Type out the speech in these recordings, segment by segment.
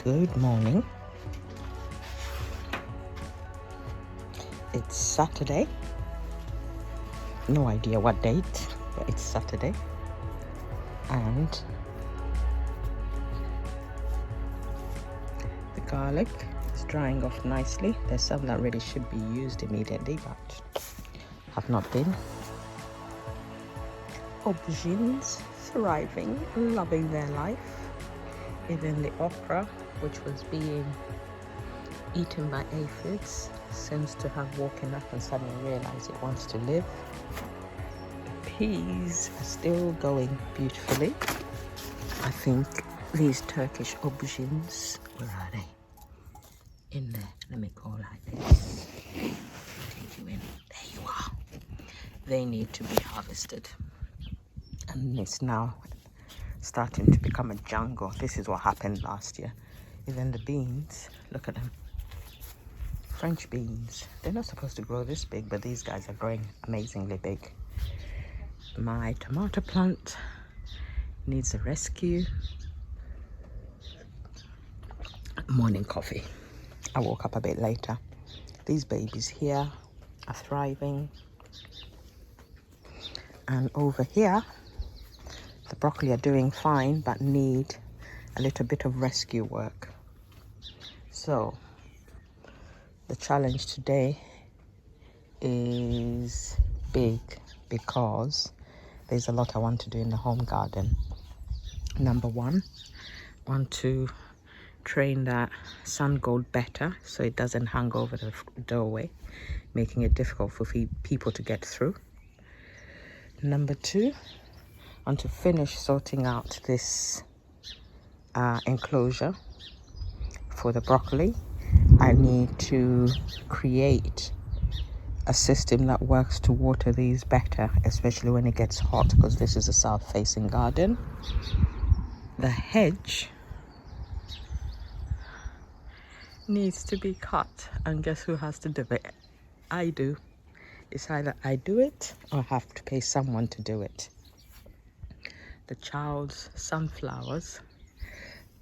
Good morning. It's Saturday. No idea what date, but it's Saturday. And the garlic is drying off nicely. There's some that really should be used immediately, but have not been. Aubergines thriving, loving their life. Even the okra, which was being eaten by aphids, seems to have woken up and suddenly realized it wants to live. The peas are still going beautifully. I think these Turkish aubergines, where are they? In there. Let me go like this. Take you in. There you are. They need to be harvested. And it's now starting to become a jungle. This is what happened last year. Even the beans, look at them. French beans. They're not supposed to grow this big, but these guys are growing amazingly big. My tomato plant needs a rescue. Morning coffee. I woke up a bit later. These babies here are thriving. And over here, the broccoli are doing fine, but need a little bit of rescue work. So the challenge today is big because there's a lot I want to do in the home garden. Number one, want to train that sun gold better so it doesn't hang over the doorway, making it difficult for people to get through. Number two, want to finish sorting out this enclosure for the broccoli. I need to create a system that works to water these better, especially when it gets hot, because this is a south-facing garden. The hedge needs to be cut, and guess who has to do it? I do. It's either I do it or I have to pay someone to do it. The child's sunflowers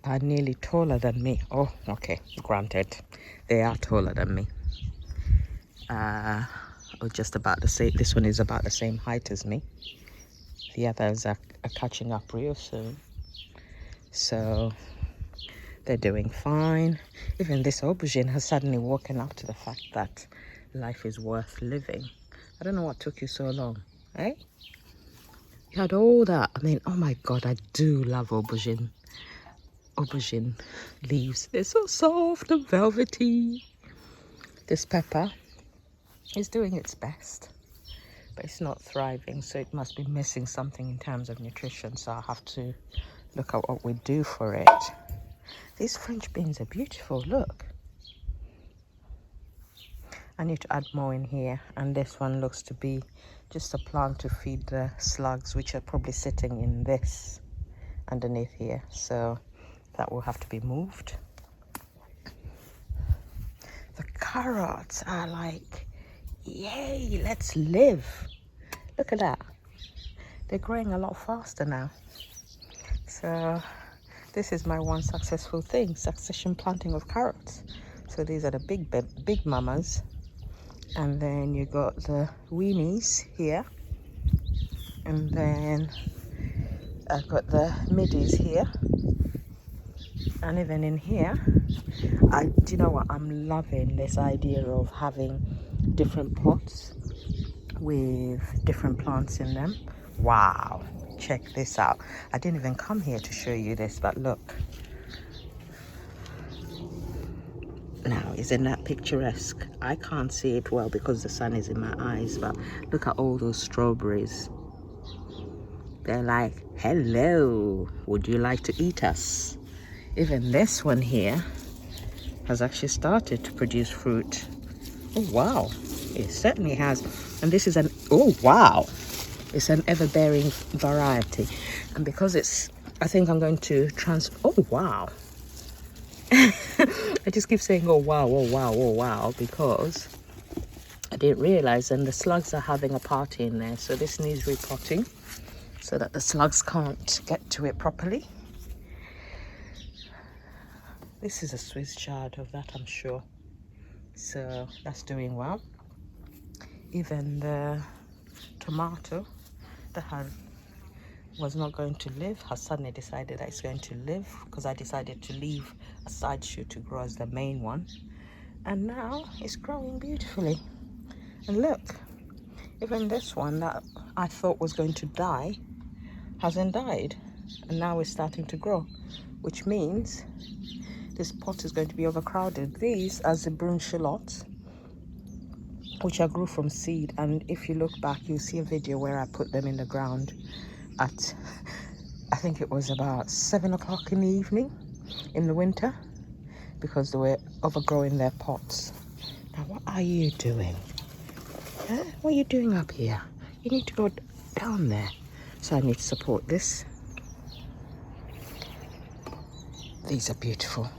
are nearly taller than me. Oh, okay, granted, they are taller than me. Or just about the same. This one is about the same height as me. The others are catching up real soon. So they're doing fine. Even this aubergine has suddenly woken up to the fact that life is worth living. I don't know what took you so long, eh? You had all that. I mean, oh my God, I do love aubergine leaves. They're so soft and velvety. This pepper is doing its best, but it's not thriving, so it must be missing something in terms of nutrition, so I'll have to look at what we do for it. These French beans are beautiful, look. I need to add more in here, and this one looks to be just a plant to feed the slugs, which are probably sitting in this underneath here, so that will have to be moved. The carrots are like, yay, let's live. Look at that. They're growing a lot faster now. So this is my one successful thing, succession planting of carrots. So these are the big mamas. And then you got the weenies here. And then I've got the middies here. And even in here, do you know what? I'm loving this idea of having different pots with different plants in them. Wow, check this out. I didn't even come here to show you this, but look. Now, isn't that picturesque? I can't see it well because the sun is in my eyes, but look at all those strawberries. They're like, hello, would you like to eat us? Even this one here has actually started to produce fruit. Oh, wow. It certainly has. And this is oh, wow. It's an ever-bearing variety. And because I think I'm going to oh, wow. I just keep saying, oh, wow, oh, wow, oh, wow, because I didn't realize, and the slugs are having a party in there. So this needs repotting so that the slugs can't get to it properly. This is a Swiss chard, of that I'm sure. So that's doing well. Even the tomato that was not going to live has suddenly decided that it's going to live, because I decided to leave a side shoot to grow as the main one. And now it's growing beautifully. And look, even this one that I thought was going to die hasn't died. And now it's starting to grow, which means this pot is going to be overcrowded. These are the broom shallots, which I grew from seed. And if you look back, you'll see a video where I put them in the ground at, I think it was about 7 o'clock in the evening in the winter, because they were overgrowing their pots. Now, what are you doing? Huh? What are you doing up here? You need to go down there. So I need to support this. These are beautiful.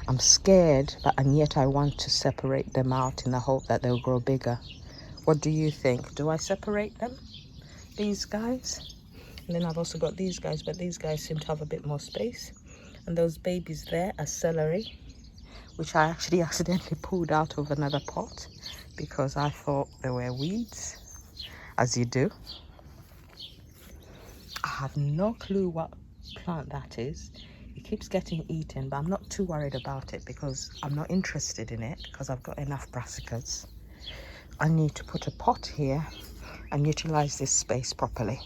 I'm scared, and yet I want to separate them out in the hope that they'll grow bigger. What do you think? Do I separate them? These guys? And then I've also got these guys, but these guys seem to have a bit more space. And those babies there are celery, which I actually accidentally pulled out of another pot because I thought they were weeds, as you do. I have no clue what plant that is. It keeps getting eaten, but I'm not too worried about it because I'm not interested in it, because I've got enough brassicas. I need to put a pot here and utilize this space properly.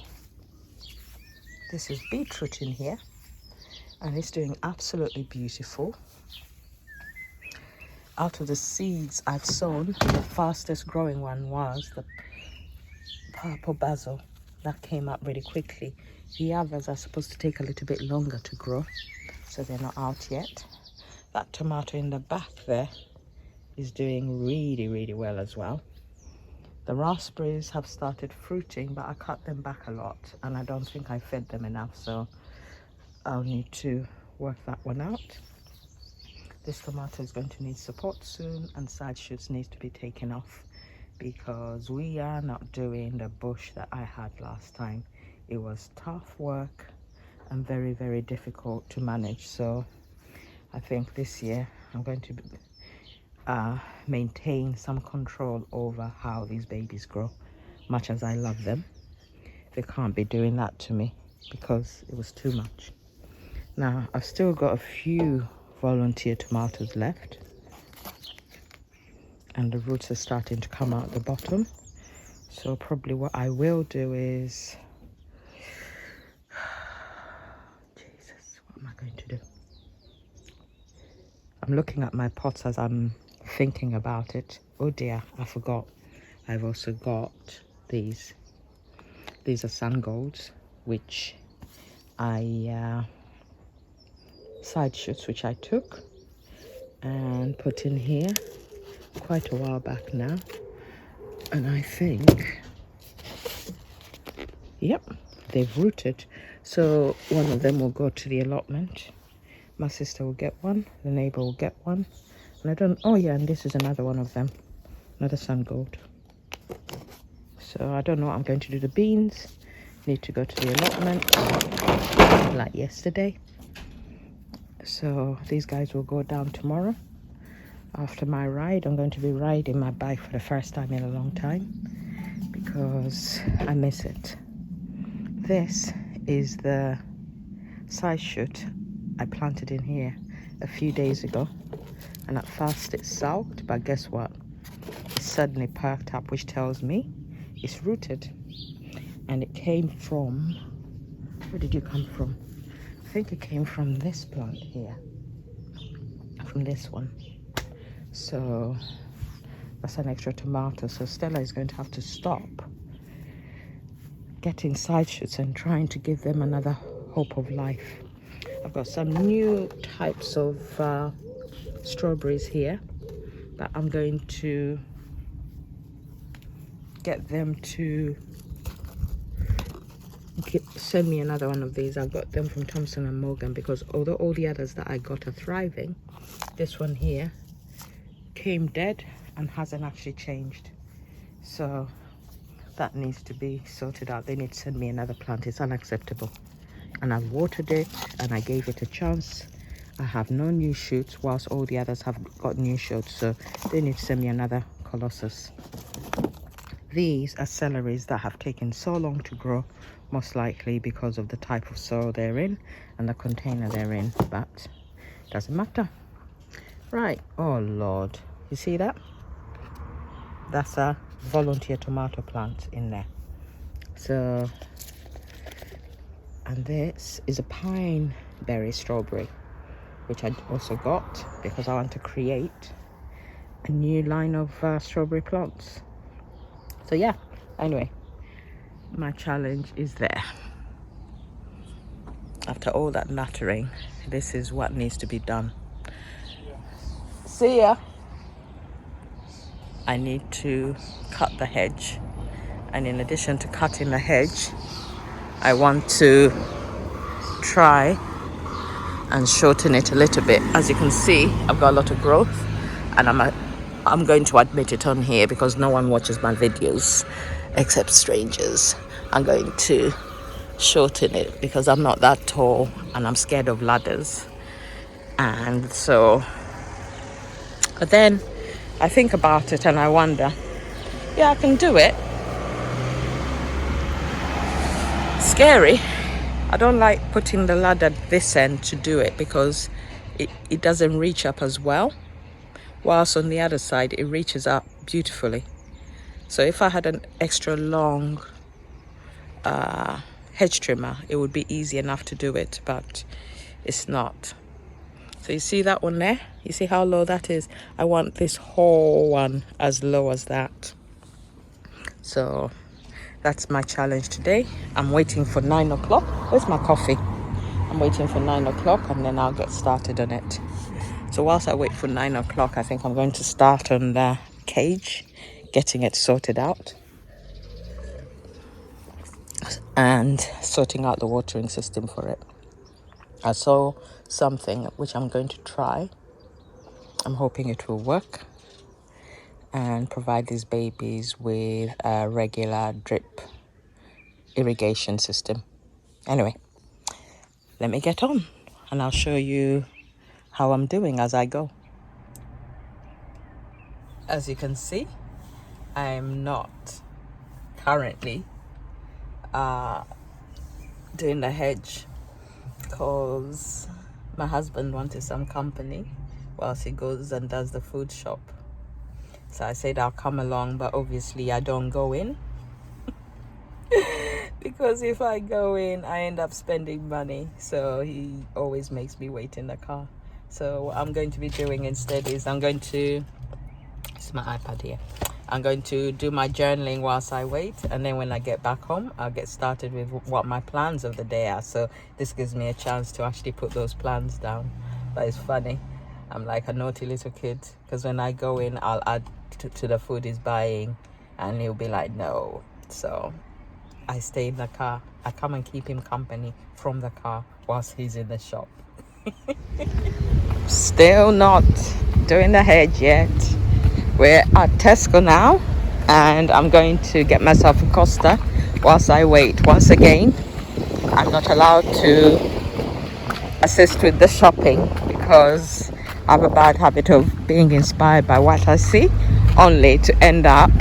This is beetroot in here, and it's doing absolutely beautiful. Out of the seeds I've sown, the fastest growing one was the purple basil. That came up really quickly. The others are supposed to take a little bit longer to grow, so they're not out yet. That tomato in the back there is doing really, really well as well. The raspberries have started fruiting, but I cut them back a lot and I don't think I fed them enough, so I'll need to work that one out. This tomato is going to need support soon, and side shoots need to be taken off because we are not doing the bush that I had last time. It was tough work and very, very difficult to manage. So I think this year I'm going to maintain some control over how these babies grow. Much as I love them, they can't be doing that to me because it was too much. Now I've still got a few volunteer tomatoes left, and the roots are starting to come out the bottom. So probably what I will do is, Jesus, what am I going to do? I'm looking at my pots as I'm thinking about it. Oh dear, I forgot. I've also got these. These are sangolds, which I side shoots which I took and put in here quite a while back now, and I think, yep, they've rooted. So one of them will go to the allotment. My sister will get one, the neighbor will get one, and I don't, oh yeah, and this is another one of them, another sungold. So I don't know what I'm going to do. The beans need to go to the allotment like yesterday. So these guys will go down tomorrow. After my ride, I'm going to be riding my bike for the first time in a long time because I miss it. This is the side shoot I planted in here a few days ago, and at first it sulked, but guess what? It suddenly perked up, which tells me it's rooted. And it came from, where did you come from? I think it came from this plant here, from this one. So that's an extra tomato. So Stella is going to have to stop getting side shoots and trying to give them another hope of life. I've got some new types of strawberries here that I'm going to get them to send me another one of these. I've got them from Thompson and Morgan, because although all the others that I got are thriving, this one here came dead and hasn't actually changed. So that needs to be sorted out. They need to send me another plant. It's unacceptable. And I've watered it and I gave it a chance, I have no new shoots, whilst all the others have got new shoots, so they need to send me another colossus. These are celeries that have taken so long to grow, most likely because of the type of soil they're in and the container they're in, but doesn't matter. Right, oh Lord, you see that? That's a volunteer tomato plant in there. So, and this is a pine berry strawberry, which I also got because I want to create a new line of strawberry plants. So yeah, anyway, my challenge is there. After all that nattering, this is what needs to be done. See ya. I need to cut the hedge, and in addition to cutting the hedge, I want to try and shorten it a little bit. As you can see, I've got a lot of growth, and I'm going to admit it on here because no one watches my videos except strangers. I'm going to shorten it because I'm not that tall and I'm scared of ladders. And so, but then I think about it and I wonder, yeah, I can do it. Scary. I don't like putting the ladder this end to do it because it doesn't reach up as well, whilst on the other side it reaches up beautifully. So if I had an extra long hedge trimmer, it would be easy enough to do it, but it's not. So you see that one there? You see how low that is? I want this whole one as low as that. So that's my challenge today. I'm waiting for 9 o'clock. Where's my coffee? I'm waiting for 9 o'clock and then I'll get started on it. So whilst I wait for 9 o'clock, I think I'm going to start on the cage, getting it sorted out and sorting out the watering system for it. I saw something which I'm going to try. I'm hoping it will work and provide these babies with a regular drip irrigation system. Anyway, let me get on and I'll show you how I'm doing as I go. As you can see, I'm not currently doing the hedge because my husband wanted some company whilst he goes and does the food shop. So I said I'll come along, but obviously I don't go in because if I go in, I end up spending money. So he always makes me wait in the car. So what I'm going to be doing instead is it's my iPad here. I'm going to do my journaling whilst I wait, and then when I get back home, I'll get started with what my plans of the day are. So this gives me a chance to actually put those plans down. But it's funny. I'm like a naughty little kid because when I go in, I'll add to the food he's buying and he'll be like, no. So I stay in the car. I come and keep him company from the car whilst he's in the shop. Still not doing the hedge yet. We're at Tesco now and I'm going to get myself a Costa whilst I wait. Once again, I'm not allowed to assist with the shopping because I have a bad habit of being inspired by what I see, only to end up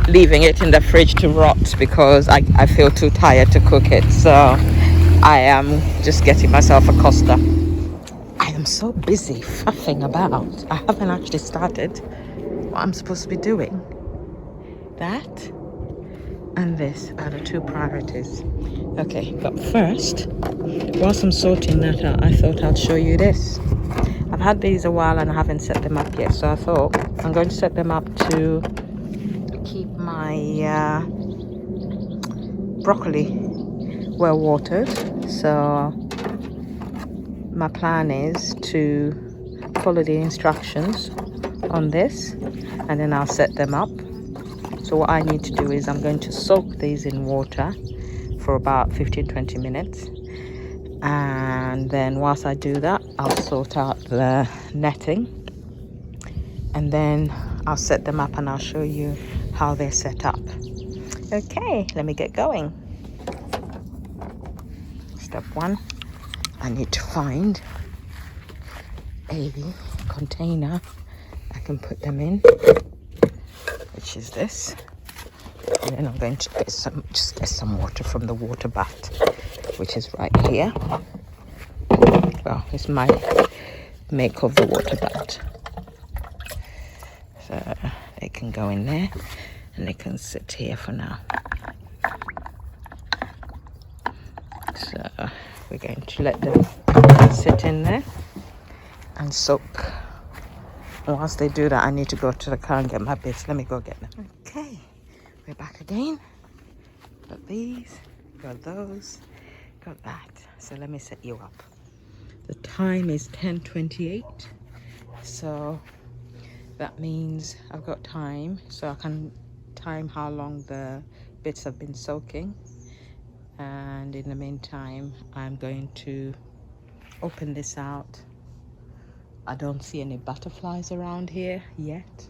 leaving it in the fridge to rot because I feel too tired to cook it. So I am just getting myself a Costa. I am so busy faffing about. I haven't actually started what I'm supposed to be doing. That and this are the two priorities. Okay, but first, whilst I'm sorting that out, I thought I'd show you this. I've had these a while and I haven't set them up yet, so I thought I'm going to set them up to keep my broccoli well watered. So my plan is to follow the instructions on this and then I'll set them up. So what I need to do is I'm going to soak these in water for about 15-20 minutes, and then whilst I do that, I'll sort out the netting and then I'll set them up and I'll show you how they're set up. Okay, let me get going. Step one, I need to find a container I can put them in, which is this. And then I'm going to get some water from the water bath, which is right here. Well, it's my make of the water bath. So they can go in there and they can sit here for now. So we're going to let them sit in there and soak. And whilst they do that, I need to go to the car and get my bits. Let me go get them. Okay, we're back again. Got these, got those, got that. So let me set you up. The time is 10:28. So that means I've got time. So I can time how long the bits have been soaking. And in the meantime, I'm going to open this out. I don't see any butterflies around here yet.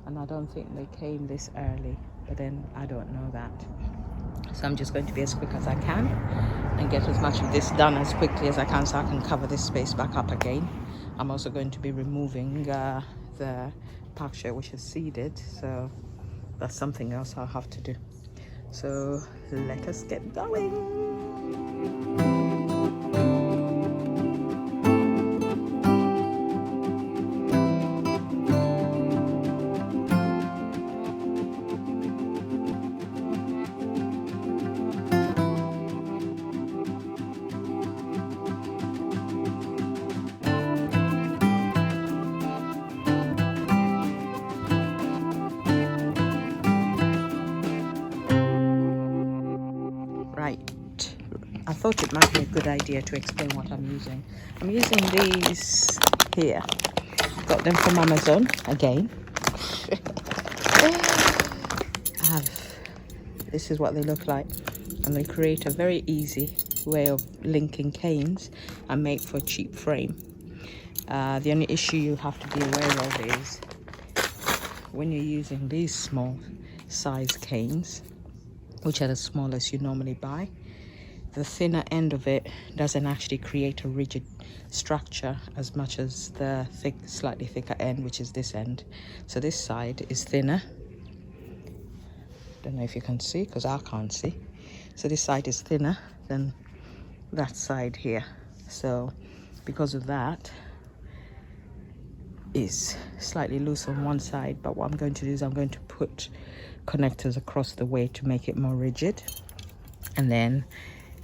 And I don't think they came this early, but then I don't know that. So I'm just going to be as quick as I can and get as much of this done as quickly as I can so I can cover this space back up again. I'm also going to be removing the park chair which is seeded, so that's something else I'll have to do. So let us get going. Right, I thought it might be a good idea to explain what I'm using. I'm using these here. Got them from Amazon again. This is what they look like, and they create a very easy way of linking canes and make for a cheap frame. The only issue you have to be aware of is when you're using these small size canes, which are the smallest you normally buy, the thinner end of it doesn't actually create a rigid structure as much as the slightly thicker end, which is this end. So this side is thinner. Don't know if you can see, because I can't see. So this side is thinner than that side here. So because of that, is slightly loose on one side, but what I'm going to do is I'm going to put connectors across the way to make it more rigid, and then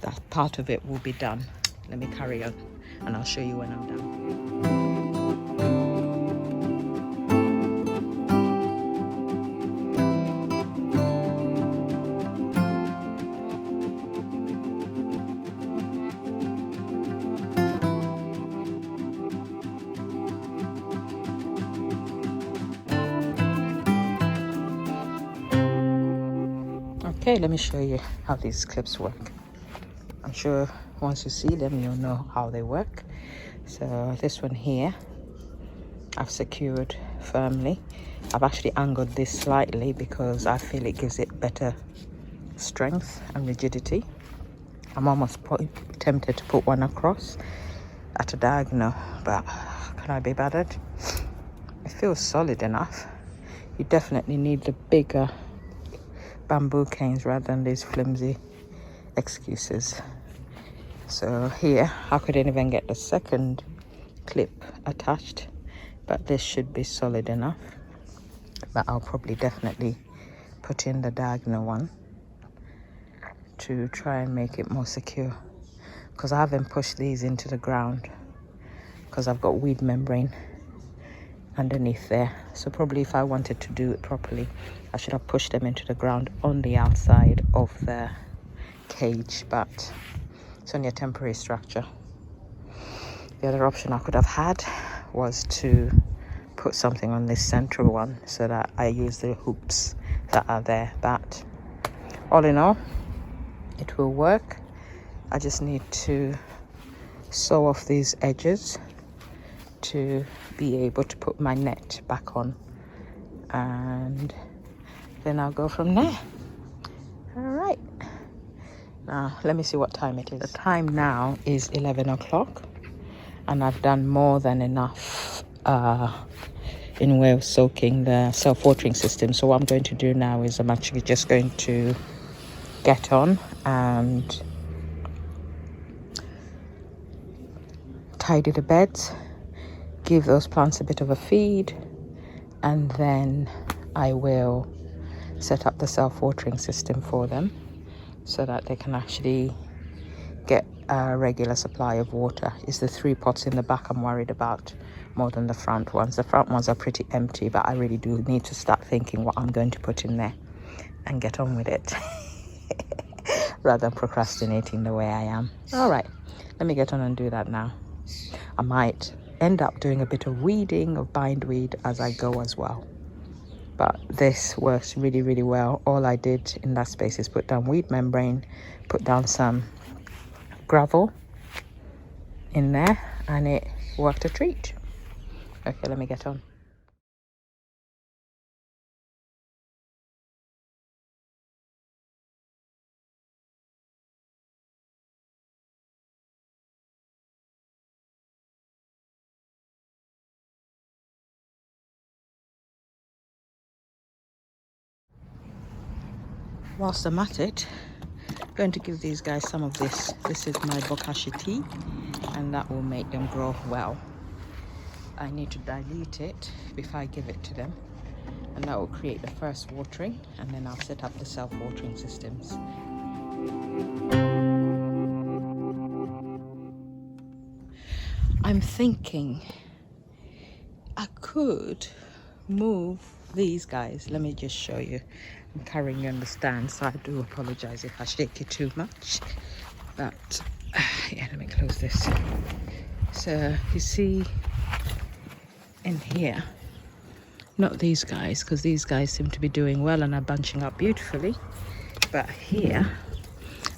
that part of it will be done. Let me carry on and I'll show you when I'm done. Okay, let me show you how these clips work. I'm sure once you see them, you'll know how they work. So this one here, I've secured firmly. I've actually angled this slightly because I feel it gives it better strength and rigidity. I'm almost tempted to put one across at a diagonal, but can I be bothered? It feels solid enough. You definitely need the bigger bamboo canes rather than these flimsy excuses. So here I couldn't even get the second clip attached, but this should be solid enough. But I'll probably definitely put in the diagonal one to try and make it more secure, because I haven't pushed these into the ground because I've got weed membrane underneath there. So probably if I wanted to do it properly, I should have pushed them into the ground on the outside of the cage, but it's only a temporary structure. The other option I could have had was to put something on this central one so that I use the hoops that are there, but all in all, it will work. I just need to sew off these edges to be able to put my net back on, and then I'll go from there. All right, now let me see what time it is. The time now is 11 o'clock and I've done more than enough in way of soaking the self-watering system. So what I'm going to do now is I'm actually just going to get on and tidy the beds, give those plants a bit of a feed, and then I will set up the self-watering system for them so that they can actually get a regular supply of water. It's the 3 pots in the back I'm worried about more than the front ones. The front ones are pretty empty, but I really do need to start thinking what I'm going to put in there and get on with it rather than procrastinating the way I am. All right, let me get on and do that now. I might end up doing a bit of weeding of bindweed as I go as well, but this works really, really well. All I did in that space is put down weed membrane, put down some gravel in there, and it worked a treat. Okay, let me get on. Whilst I'm at it, I'm going to give these guys some of this. This is my bokashi tea, and that will make them grow well. I need to dilute it before I give it to them, and that will create the first watering, and then I'll set up the self-watering systems. I'm thinking I could move these guys. Let me just show you. I'm carrying you on the stand, so I do apologize if I shake it too much, but yeah, let me close this. So you see in here, not these guys, because these guys seem to be doing well and are bunching up beautifully, but here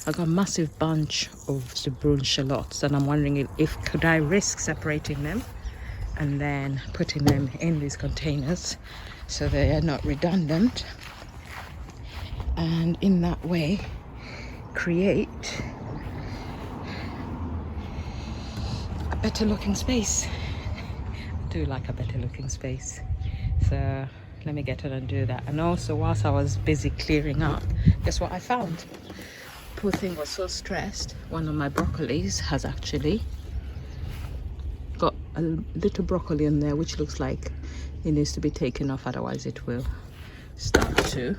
I've got a massive bunch of Zebrun shallots, and I'm wondering if could I risk separating them and then putting them in these containers so they are not redundant, and in that way create a better looking space. I do like a better looking space, so let me get on and do that. And also, whilst I was busy clearing up, guess what I found? Poor thing was so stressed. One of my broccolis has actually got a little broccoli in there which looks like it needs to be taken off, otherwise it will start to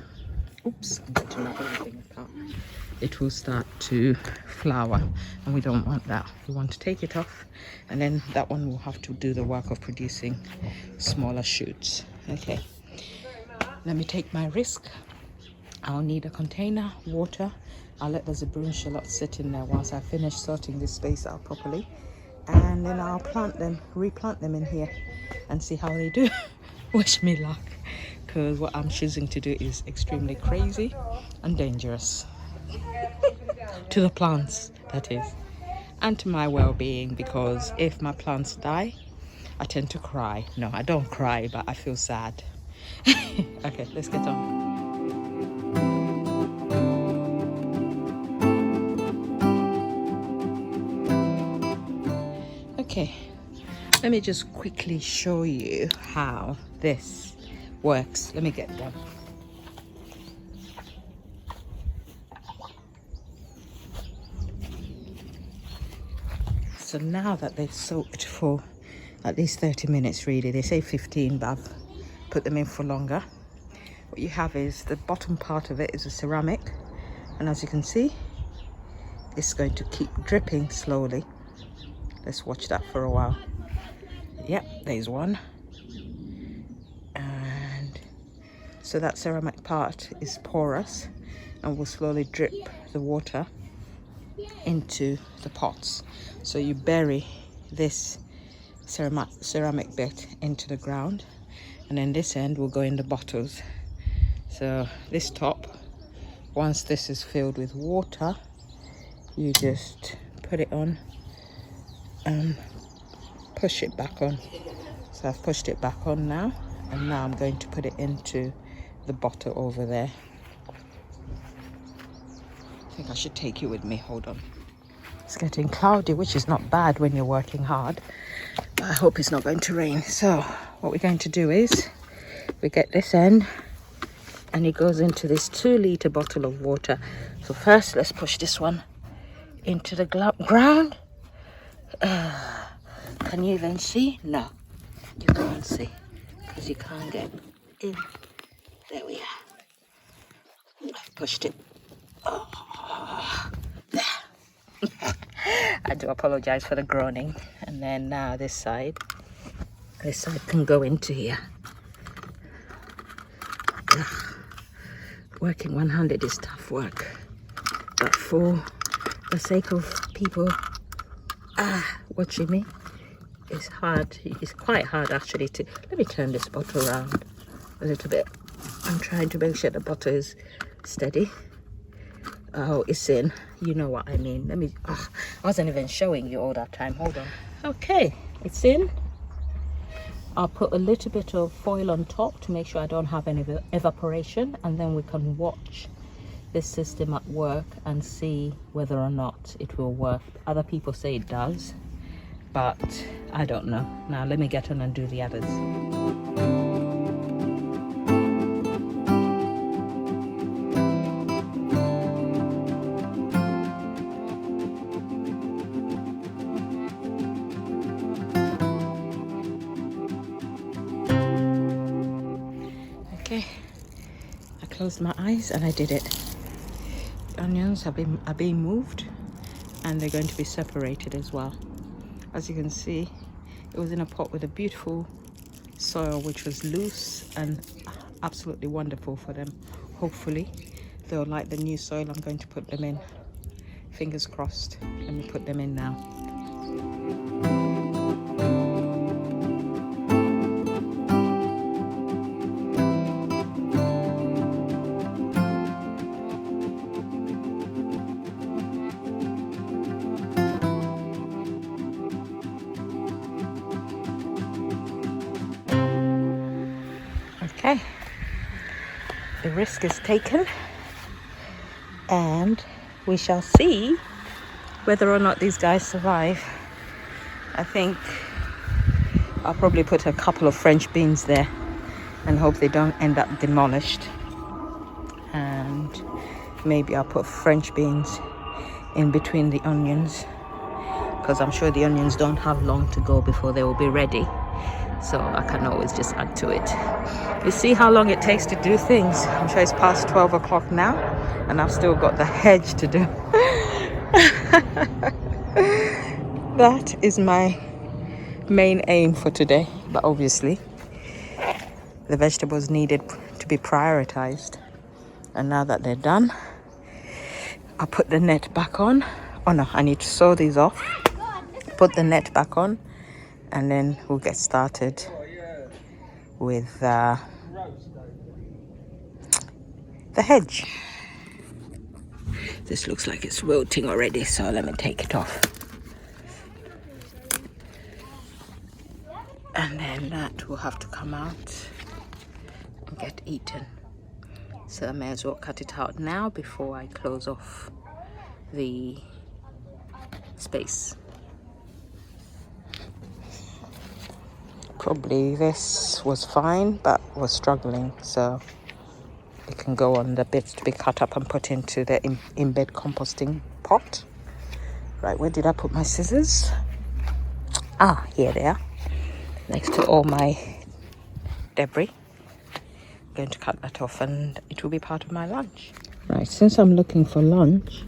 it will start to flower, and we don't want that. We want to take it off, and then that one will have to do the work of producing smaller shoots. Okay, let me take my risk. I'll need a container, water. I'll let the Zebrun shallots sit in there whilst I finish sorting this space out properly, and then I'll replant them in here and see how they do. Wish me luck, because what I'm choosing to do is extremely crazy and dangerous to the plants, that is, and to my well-being, because if my plants die, I tend to cry. No, I don't cry, but I feel sad. Okay, let's get on. Okay, let me just quickly show you how this works. Let me get done. So now that they've soaked for at least 30 minutes, really, they say 15, but I've put them in for longer. What you have is the bottom part of it is a ceramic, and as you can see, it's going to keep dripping slowly. Let's watch that for a while. Yep, there's one. And so that ceramic part is porous and will slowly drip the water into the pots. So you bury this ceramic bit into the ground, and then this end will go in the bottles. So this top, once this is filled with water, you just put it on and push it back on. So I've pushed it back on now, and now I'm going to put it into the bottle over there. I think I should take you with me, hold on. It's getting cloudy, which is not bad when you're working hard. But I hope it's not going to rain. So what we're going to do is we get this end and it goes into this 2-litre bottle of water. So first, let's push this one into the ground. Can you even see? No, you can't see because you can't get in. There we are. I've pushed it. Oh, there. I do apologize for the groaning. And then now this side can go into here. Working one-handed is tough work, but for the sake of people watching me, it's hard. It's quite hard actually to. Let me turn this bottle around a little bit. I'm trying to make sure the bottle is steady. Oh, it's in. You know what I mean. Let me. Oh, I wasn't even showing you all that time. Hold on. Okay, it's in. I'll put a little bit of foil on top to make sure I don't have any evaporation, and then we can watch this system at work and see whether or not it will work. Other people say it does, but I don't know. Now let me get on and do the others. Okay, I closed my eyes and I did it. The onions are being moved, and they're going to be separated as well. As you can see, it was in a pot with a beautiful soil which was loose and absolutely wonderful for them. Hopefully they'll like the new soil I'm going to put them in. Fingers crossed. Let me put them in now. Okay, the risk is taken, and we shall see whether or not these guys survive. I think I'll probably put a couple of French beans there and hope they don't end up demolished. And maybe I'll put French beans in between the onions, because I'm sure the onions don't have long to go before they will be ready. So I can always just add to it. You see how long it takes to do things. I'm sure it's past 12 o'clock now, and I've still got the hedge to do. That is my main aim for today. But obviously, the vegetables needed to be prioritized. And now that they're done, I'll put the net back on. Oh no, I need to sew these off. Put the net back on, and then we'll get started with the hedge. This looks like it's wilting already, so let me take it off. And then that will have to come out and get eaten. So I may as well cut it out now before I close off the space. Probably this was fine, but was struggling, so it can go on the bits to be cut up and put into the in-bed composting pot. Right, where did I put my scissors? Ah, here they are, next to all my debris. I'm going to cut that off and it will be part of my lunch. Right, since I'm looking for lunch,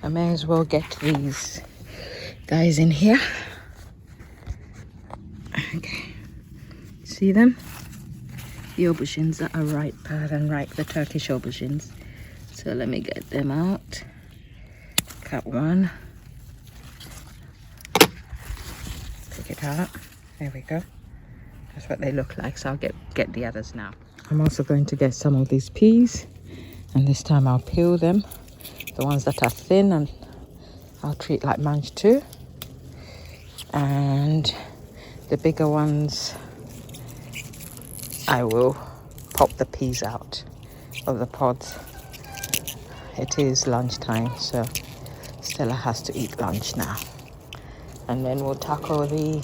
I may as well get these guys in here. Okay, see them? The aubergines that are ripe, and ripe, the Turkish aubergines. So let me get them out. Cut one. Take it out. There we go. That's what they look like. So I'll get the others now. I'm also going to get some of these peas, and this time I'll peel them. The ones that are thin, and I'll treat like munch too. And the bigger ones, I will pop the peas out of the pods. It is lunchtime, so Stella has to eat lunch now. And then we'll tackle the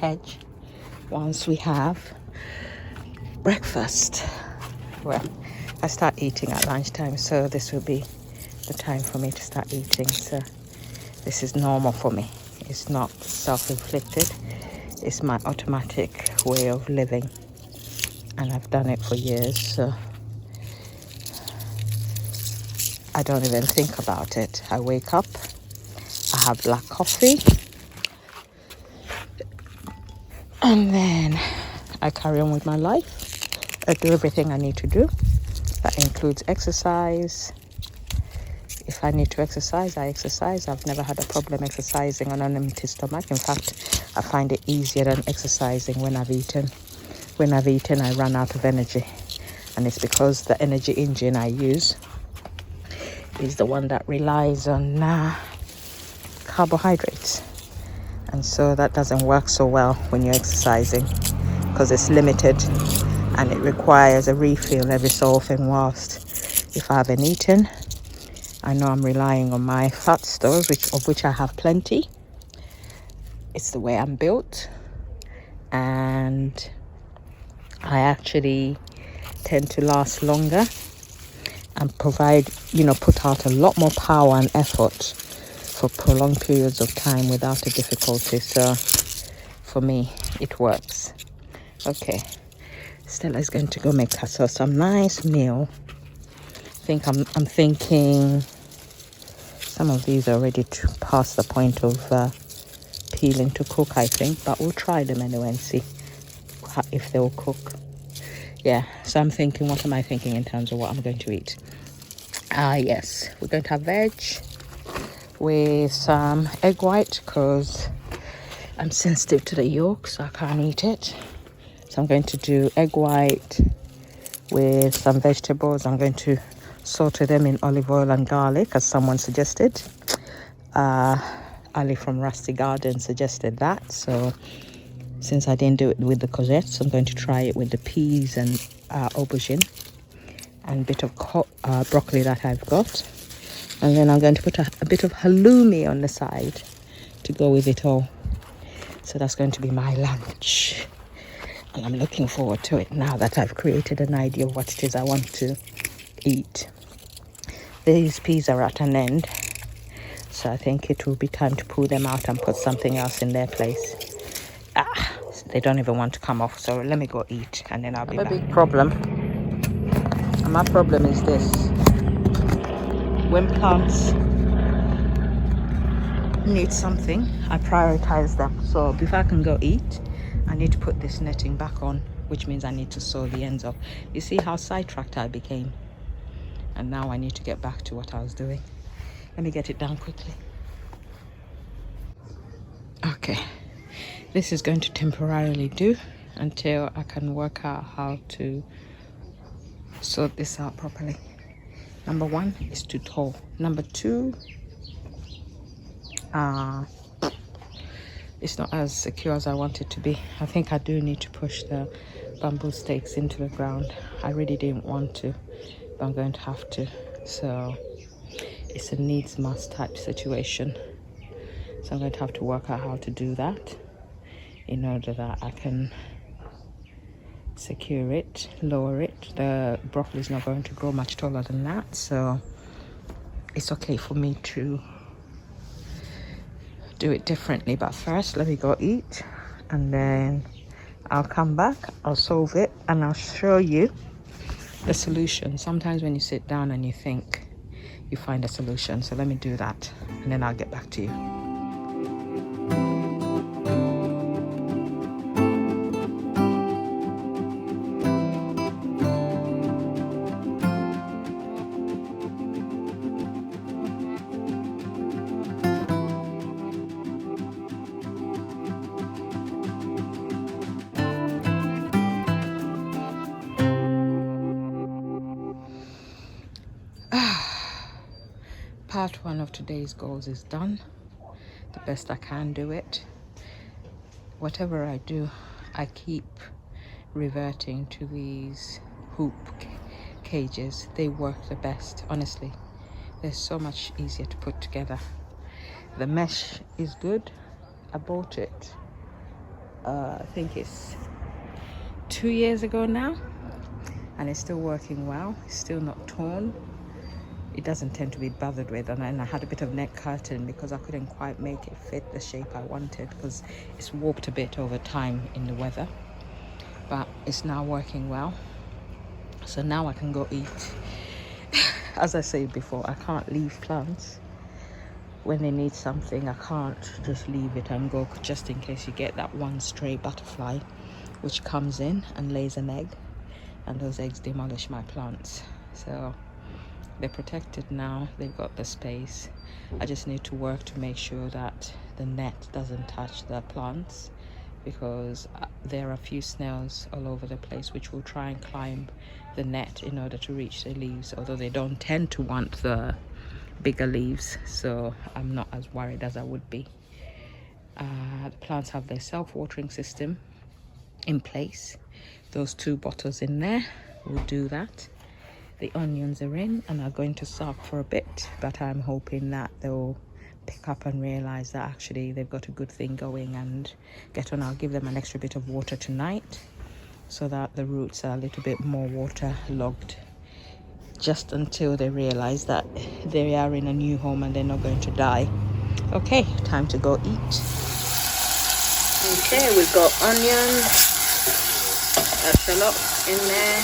hedge once we have breakfast. Well, I start eating at lunchtime, so this will be the time for me to start eating. So this is normal for me. It's not self-inflicted. It's my automatic way of living, and I've done it for years, so I don't even think about it. I wake up, I have black coffee, and then I carry on with my life. I do everything I need to do. That includes exercise. If I need to exercise, I exercise. I've never had a problem exercising on an empty stomach. In fact, I find it easier than exercising when I've eaten. When I've eaten, I run out of energy. And it's because the energy engine I use is the one that relies on carbohydrates. And so that doesn't work so well when you're exercising because it's limited and it requires a refill every so often. Whilst if I haven't eaten, I know I'm relying on my fat stores, of which I have plenty. It's the way I'm built, and I actually tend to last longer and put out a lot more power and effort for prolonged periods of time without a difficulty. So for me, it works. Okay, Stella is going to go make herself some nice meal. I'm thinking some of these are ready to pass the point of peeling to cook, I think, but we'll try them anyway and see if they'll cook. Yeah, so I'm thinking, what am I thinking in terms of what I'm going to eat? Yes, we're going to have veg with some egg white because I'm sensitive to the yolk, so I can't eat it. So I'm going to do egg white with some vegetables. I'm going to saute them in olive oil and garlic, as someone suggested. Ali from Rusty Garden suggested that. So since I didn't do it with the courgettes, I'm going to try it with the peas and aubergine and a bit of broccoli that I've got. And then I'm going to put a bit of halloumi on the side to go with it all. So that's going to be my lunch. And I'm looking forward to it now that I've created an idea of what it is I want to eat. These peas are at an end, so I think it will be time to pull them out and put something else in their place. They don't even want to come off, so let me go eat and then I'll be back. A big problem. And my problem is this: when plants need something, I prioritize them. So before I can go eat, I need to put this netting back on, which means I need to sew the ends off. You see how sidetracked I became? And now I need to get back to what I was doing. Let me get it down quickly. Okay, this is going to temporarily do until I can work out how to sort this out properly. Number one is too tall. Number two, it's not as secure as I want it to be. I think I do need to push the bamboo stakes into the ground. I really didn't want to, but I'm going to have to. So it's a needs must type situation. So I'm going to have to work out how to do that in order that I can secure it, lower it. The broccoli is not going to grow much taller than that, so it's okay for me to do it differently. But first, let me go eat, and then I'll come back, I'll solve it, and I'll show you the solution. Sometimes when you sit down and you think, you find a solution. So let me do that, and then I'll get back to you. Part one of today's goals is done. The best I can do it. Whatever I do, I keep reverting to these hoop cages, they work the best, honestly. They're so much easier to put together. The mesh is good. I bought it, I think it's 2 years ago now, and it's still working well. It's still not torn. It doesn't tend to be bothered with, and I had a bit of neck curtain because I couldn't quite make it fit the shape I wanted because it's warped a bit over time in the weather, but it's now working well. So now I can go eat. As I said before, I can't leave plants when they need something. I can't just leave it and go, just in case you get that one stray butterfly which comes in and lays an egg, and those eggs demolish my plants. So they're protected now. They've got the space. I just need to work to make sure that the net doesn't touch the plants, because there are a few snails all over the place which will try and climb the net in order to reach the leaves, although they don't tend to want the bigger leaves, so I'm not as worried as I would be. The plants have their self-watering system in place. Those 2 bottles in there will do that. The onions are in and are going to soak for a bit, but I'm hoping that they'll pick up and realize that actually they've got a good thing going and get on. I'll give them an extra bit of water tonight so that the roots are a little bit more waterlogged, just until they realize that they are in a new home and they're not going to die. Okay, time to go eat. Okay, we've got onions, shallot in there,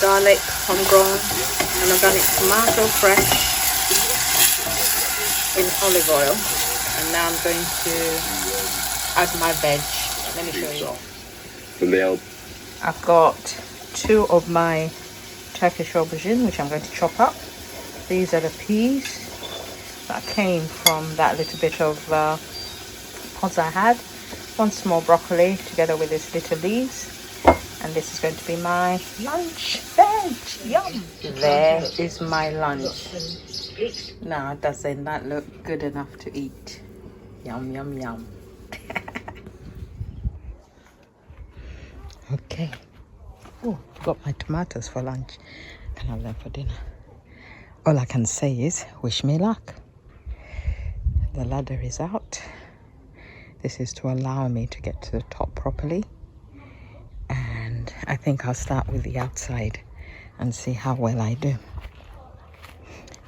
garlic, homegrown, and organic tomato, fresh, in olive oil. And now I'm going to add my veg. Let me show you. I've got 2 of my Turkish aubergine, which I'm going to chop up. These are the peas that came from that little bit of pods I had. 1 small broccoli together with its little leaves. And this is going to be my lunch veg. Yum! There is my lunch. Now, doesn't that look good enough to eat? Yum, yum, yum. Okay. Oh, got my tomatoes for lunch. Can have them for dinner. All I can say is, wish me luck. The ladder is out. This is to allow me to get to the top properly. And I think I'll start with the outside and see how well I do.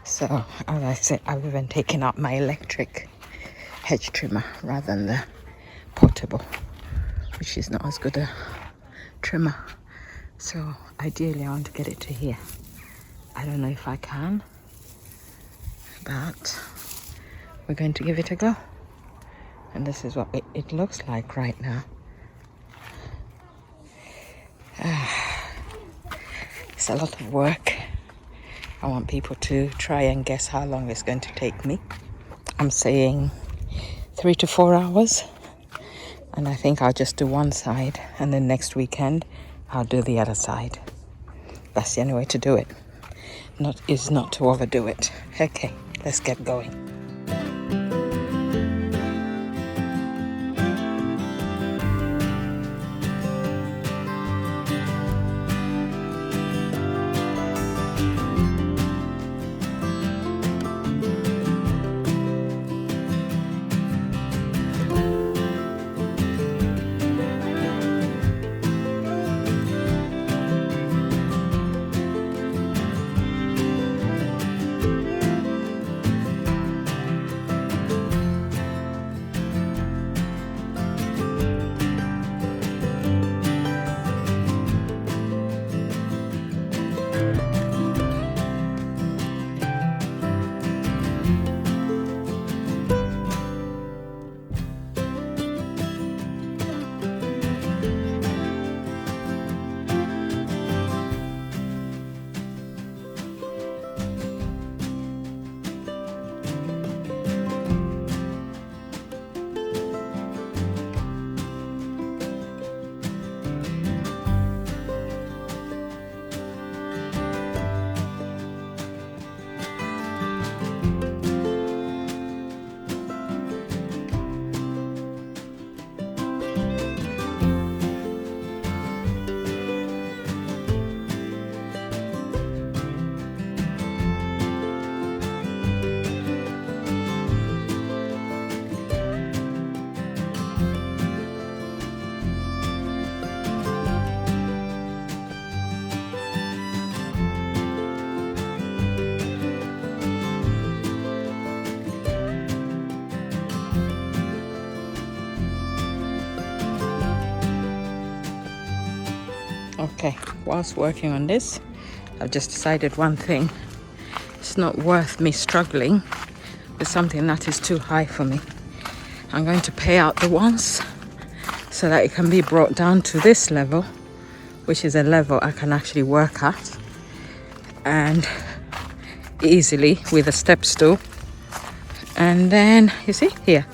So, as I said, I've even taken out my electric hedge trimmer rather than the portable, which is not as good a trimmer. So ideally I want to get it to here. I don't know if I can, but we're going to give it a go. And this is what it looks like right now. It's a lot of work. I want people to try and guess how long it's going to take me. I'm saying 3 to 4 hours. And I think I'll just do one side, and then next weekend I'll do the other side. That's the only way to do it. Not to overdo it. Okay, let's get going. whilst working on this, I've just decided one thing. It's not worth me struggling with something that is too high for me. I'm going to pay out the ones so that it can be brought down to this level, which is a level I can actually work at and easily with a step stool. And then you see here,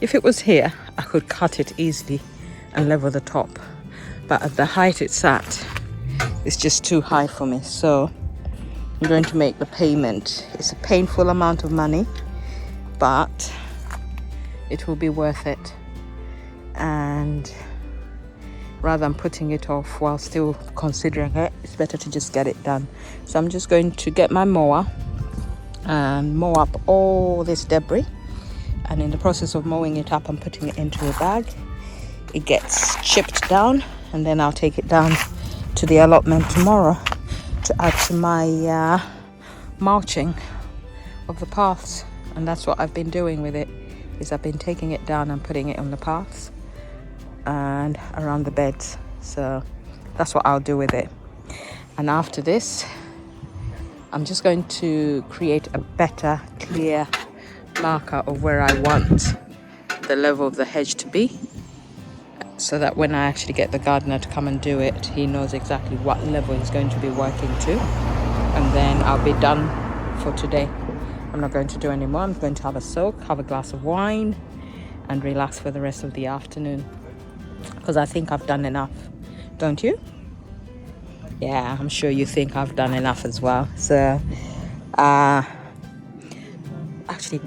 if it was here, I could cut it easily and level the top, but at the height it's at, it's just too high for me. So I'm going to make the payment. It's a painful amount of money, but it will be worth it. And rather than putting it off while still considering it, it's better to just get it done. So I'm just going to get my mower and mow up all this debris, and in the process of mowing it up, I'm putting it into a bag. It gets chipped down, and then I'll take it down to the allotment tomorrow to add to my mulching of the paths. And that's what I've been doing with it, is I've been taking it down and putting it on the paths and around the beds. So that's what I'll do with it. And after this, I'm just going to create a better, clear marker of where I want the level of the hedge to be, so that when I actually get the gardener to come and do it, he knows exactly what level he's going to be working to. And then I'll be done for today. I'm not going to do any more. I'm going to have a soak, have a glass of wine, and relax for the rest of the afternoon, because I think I've done enough. Don't you? Yeah, I'm sure you think I've done enough as well. So actually,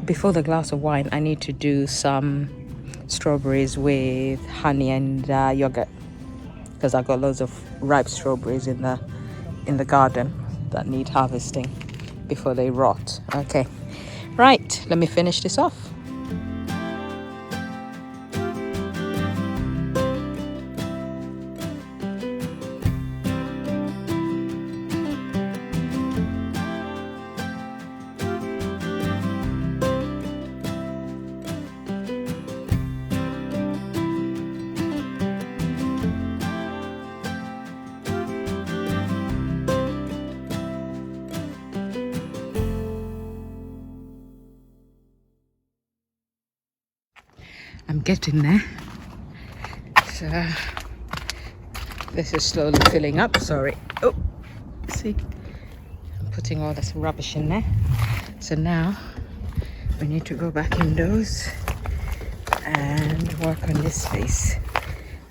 before the glass of wine, I need to do some strawberries with honey and yogurt, because I've got loads of ripe strawberries in the garden that need harvesting before they rot. Okay, right, let me finish this off. I'm getting there. So this is slowly filling up. Sorry. Oh, see, I'm putting all this rubbish in there. So now we need to go back indoors and work on this space.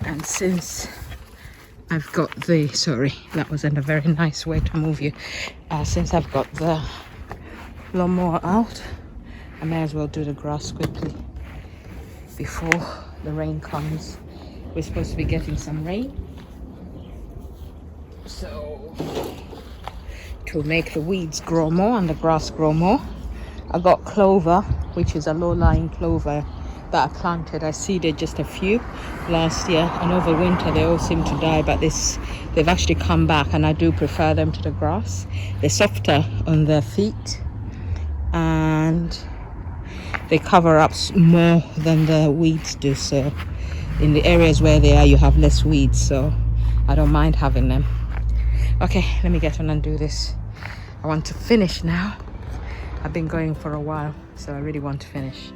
And since I've got the, sorry, that wasn't a very nice way to move you. Since I've got the lawnmower out, I may as well do the grass quickly before the rain comes. We're supposed to be getting some rain, so it will make the weeds grow more and the grass grow more. I got clover, which is a low-lying clover that I planted. I seeded just a few last year, and over winter they all seem to die, but they've actually come back, and I do prefer them to the grass. They're softer on their feet and they cover up more than the weeds do. So in the areas where they are, you have less weeds, so I don't mind having them. Okay, let me get on and do this. I want to finish now. I've been going for a while, so I really want to finish.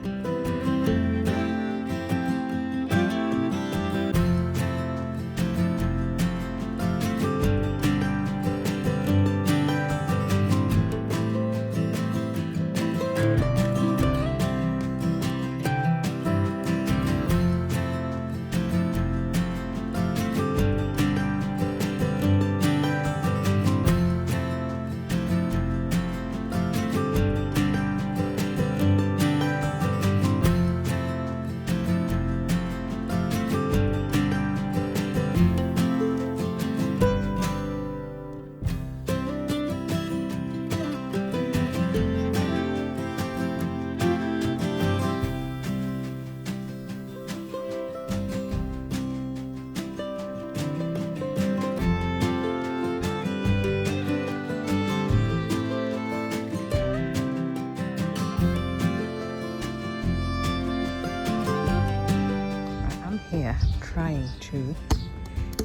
Here trying to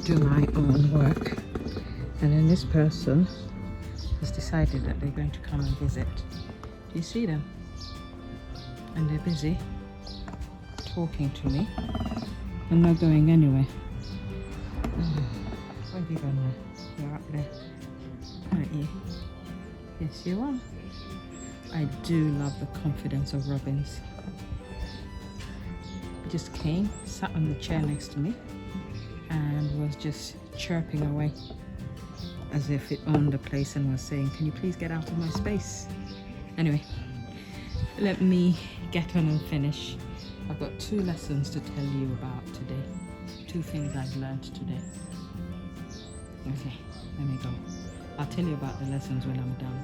do my own work And then this person has decided that they're going to come and visit. Do you see them? And they're busy talking to me. I'm not going anywhere. Where have you gone now? You're up there, aren't you? Yes, you are. I do love the confidence of robins. Just came, sat on the chair next to me, and was just chirping away as if it owned the place and was saying, "Can you please get out of my space?" Anyway, let me get on and finish. I've got 2 lessons to tell you about today. 2 things I've learned today. Okay, let me go. I'll tell you about the lessons when I'm done.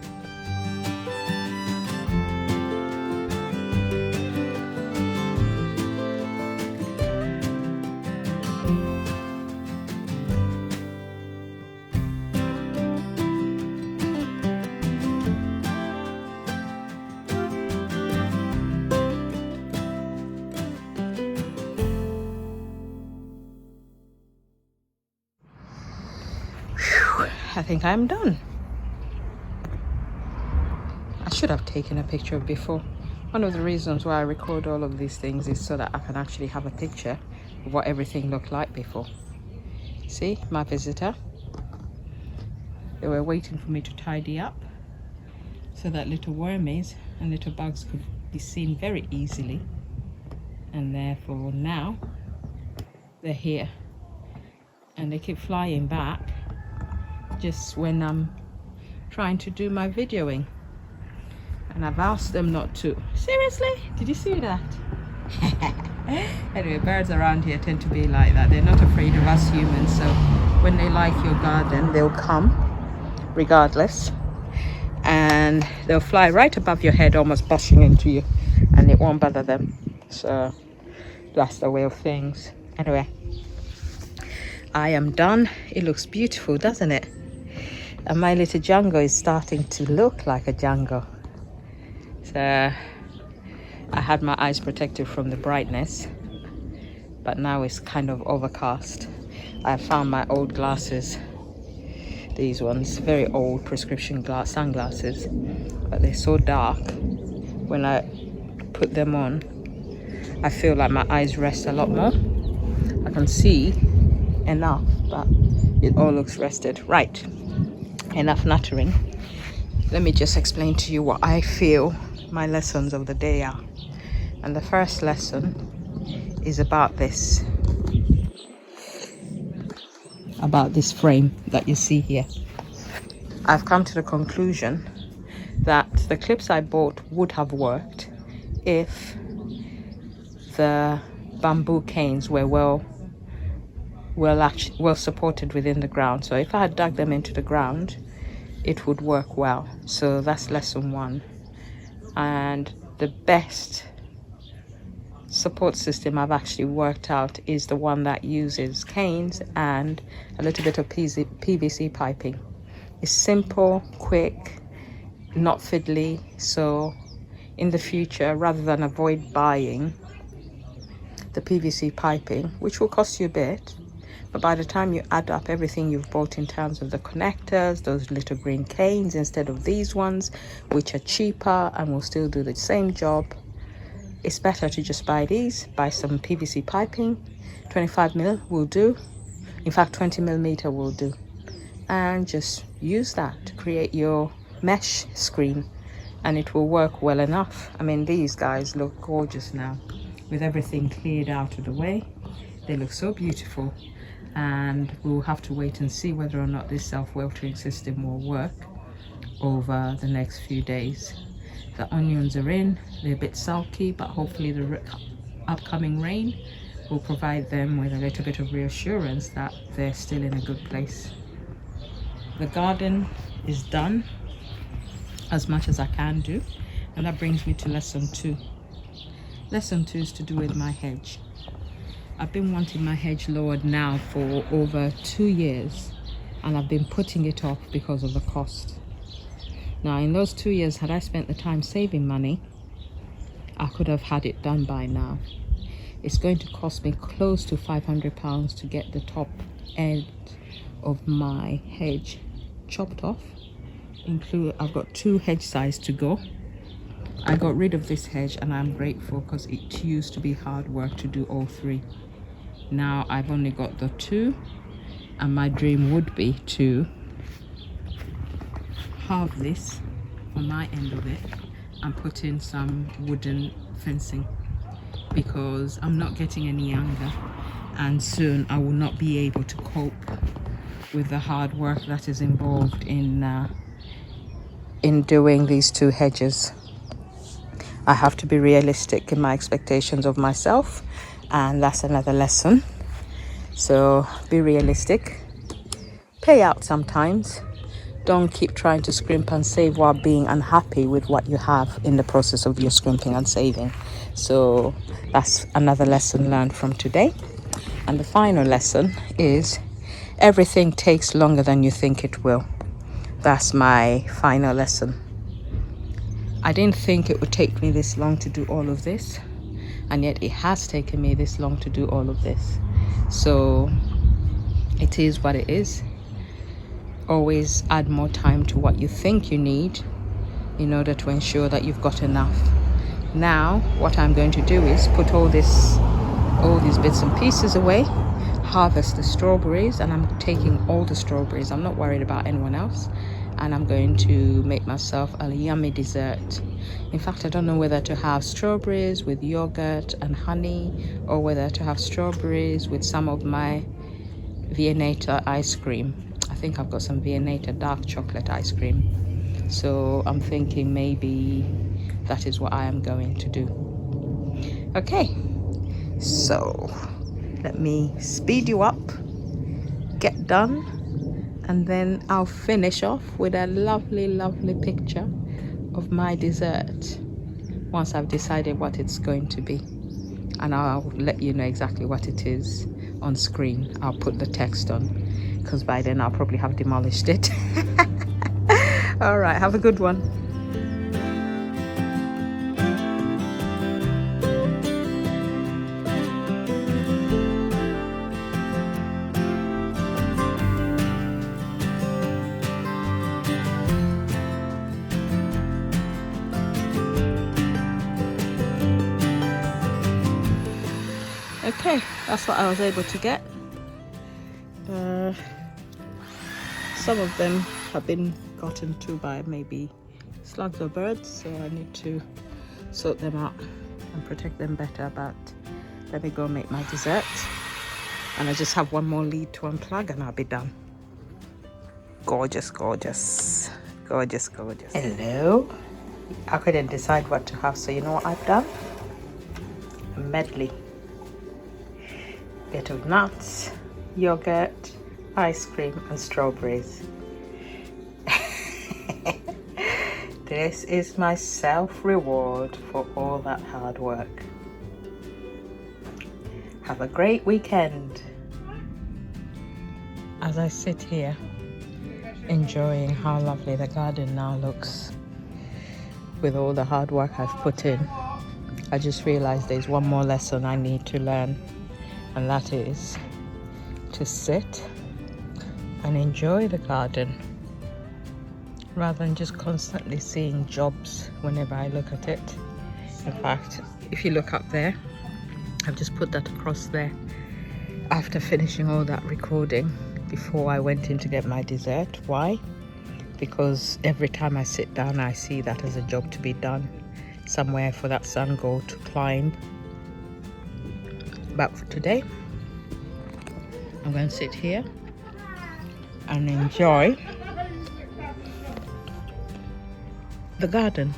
I think I'm done. I should have taken a picture before. One of the reasons why I record all of these things is so that I can actually have a picture of what everything looked like before. See, my visitor. They were waiting for me to tidy up so that little wormies and little bugs could be seen very easily. And therefore now they're here. And they keep flying back just when I'm trying to do my videoing, and I've asked them not to. Seriously? Did you see that? Anyway, birds around here tend to be like that. They're not afraid of us humans, so when they like your garden, they'll come regardless, and they'll fly right above your head, almost bushing into you, and it won't bother them. So that's the way of things. Anyway, I am done. It looks beautiful, doesn't it? And my little jungle is starting to look like a jungle. So I had my eyes protected from the brightness, but now it's kind of overcast. I found my old glasses, these ones, very old prescription sunglasses, but they're so dark. When I put them on, I feel like my eyes rest a lot more. I can see enough, but it all looks rested. Right, enough nattering. Let me just explain to you what I feel my lessons of the day are. And the first lesson is about this frame that you see here. I've come to the conclusion that the clips I bought would have worked if the bamboo canes were well supported within the ground. So if I had dug them into the ground, it would work well. So that's lesson 1. And the best support system I've actually worked out is the one that uses canes and a little bit of PVC piping. It's simple, quick, not fiddly. So in the future, rather than avoid buying the PVC piping, which will cost you a bit, but by the time you add up everything you've bought in terms of the connectors, those little green canes instead of these ones, which are cheaper and will still do the same job, it's better to just buy these, buy some PVC piping. 25mm will do. In fact, 20mm will do. And just use that to create your mesh screen, and it will work well enough. I mean, these guys look gorgeous now with everything cleared out of the way. They look so beautiful. And we'll have to wait and see whether or not this self-weltering system will work over the next few days. The onions are in, they're a bit sulky, but hopefully the upcoming rain will provide them with a little bit of reassurance that they're still in a good place. The garden is done as much as I can do, and that brings me to lesson 2. Lesson 2 is to do with my hedge. I've been wanting my hedge lowered now for over 2 years, and I've been putting it off because of the cost. Now, in those 2 years, had I spent the time saving money, I could have had it done by now. It's going to cost me close to £500 to get the top end of my hedge chopped off. I've got 2 hedge size to go. I got rid of this hedge and I'm grateful because it used to be hard work to do all 3. Now I've only got the 2, and my dream would be to halve this on my end of it and put in some wooden fencing, because I'm not getting any younger and soon I will not be able to cope with the hard work that is involved in doing these 2 hedges. I have to be realistic in my expectations of myself, and that's another lesson. So be realistic, pay out sometimes. Don't keep trying to scrimp and save while being unhappy with what you have in the process of your scrimping and saving. So that's another lesson learned from today. And the final lesson is everything takes longer than you think it will. That's my final lesson. I didn't think it would take me this long to do all of this, and yet it has taken me this long to do all of this. So it is what it is. Always add more time to what you think you need in order to ensure that you've got enough. Now what I'm going to do is put all these bits and pieces away, harvest the strawberries, and I'm taking all the strawberries. I'm not worried about anyone else, and I'm going to make myself a yummy dessert. In fact, I don't know whether to have strawberries with yogurt and honey, or whether to have strawberries with some of my Viennetta ice cream. I think I've got some Viennetta dark chocolate ice cream, so I'm thinking maybe that is what I am going to do. Okay, so let me speed you up, get done, and then I'll finish off with a lovely picture of my dessert once I've decided what it's going to be, and I'll let you know exactly what it is on screen. I'll put the text on, because by then I'll probably have demolished it. All right, have a good one. Okay, that's what I was able to get. Some of them have been gotten to by maybe slugs or birds, so I need to sort them out and protect them better. But let me go make my dessert, and I just have one more lead to unplug and I'll be done. Gorgeous. Hello. I couldn't decide what to have, so you know what I've done? A medley. Bit of nuts, yogurt, ice cream and strawberries. This is my self-reward for all that hard work. Have a great weekend. As I sit here enjoying how lovely the garden now looks with all the hard work I've put in, I just realized there's one more lesson I need to learn, and that is to sit and enjoy the garden rather than just constantly seeing jobs whenever I look at it. In fact, if you look up there, I've just put that across there after finishing all that recording before I went in to get my dessert. Why? Because every time I sit down I see that as a job to be done, somewhere for that sun god to climb. But for today, I'm going to sit here and enjoy the garden.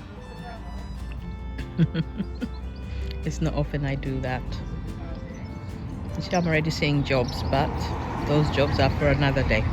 It's not often I do that. You see, I'm already seeing jobs, but those jobs are for another day.